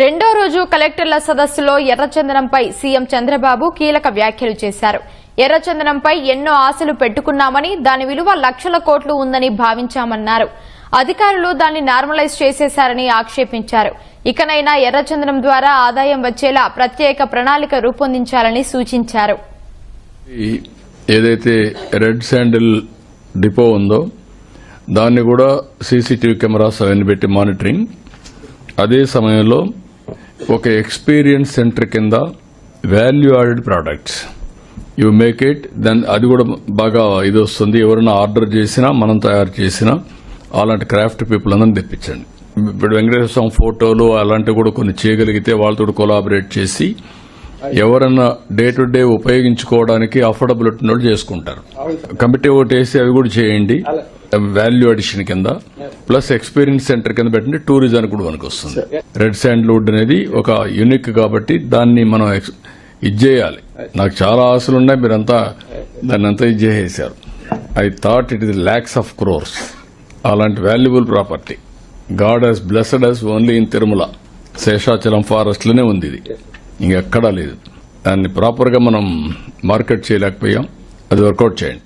రెండో రోజు కలెక్టర్ల సదస్సులో ఎర్రచందనంపై సీఎం చంద్రబాబు కీలక వ్యాఖ్యలు చేశారు. ఎర్రచందనంపై ఎన్నో ఆశలు పెట్టుకున్నామని, దాని విలువ లక్షల కోట్లు ఉందని భావించామన్నారు. అధికారులు దాన్ని నార్మలైజ్ చేసేశారని ఆక్షేపించారు. ఇకనైనా ఎర్రచందనం ద్వారా ఆదాయం వచ్చేలా ప్రత్యేక ప్రణాళిక రూపొందించాలని సూచించారు. ఏదైతే రెడ్ శాండిల్ డిపో ఉందో దాన్ని కూడా సీసీటీవీ కెమెరాస్ అవన్నీ పెట్టి మానిటరింగ్, అదే సమయంలో ఒక ఎక్స్పీరియన్స్ సెంటర్ కింద value added products you make it, then అది కూడా బాగా ఇది వస్తుంది. ఎవరైనా ఆర్డర్ చేసినా మనం తయారు చేసినా అలాంటి క్రాఫ్ట్ పీపుల్ అందరిని తెప్పించండి. ఇప్పుడు వెంకటేశ్వర స్వామి ఫోటోలు అలాంటివి కూడా కొన్ని చేయగలిగితే వాళ్ళతో కొలాబరేట్ చేసి ఎవరన్నా డే టు డే ఉపయోగించుకోవడానికి అఫోర్డబిలిటీ నోట్ చేసుకుంటారు. కమిటీ ఒకటి వేసి అవి కూడా చేయండి. వాల్యూ అడిషన్ కింద ప్లస్ ఎక్స్పీరియన్స్ సెంటర్ కింద పెట్టండి. టూరిజం కూడా మనకు వస్తుంది. రెడ్ శాండ్ల్వుడ్ అనేది ఒక యూనిక్ కాబట్టి దాన్ని మనం ఇది చేయాలి. నాకు చాలా ఆశలు ఉన్నాయి, మీరంతా దాన్ని అంతా ఇది చేసేశారు. I thought it is lakhs of crores. అలాంటి valuable property God has blessed us only in Tirumala Seshachalam forest లోనే ఉంది. ఇది ఇంకెక్కడా లేదు. దాన్ని ప్రాపర్ గా మనం మార్కెట్ చేయలేకపోయాం. అది వర్కౌట్ చేయండి.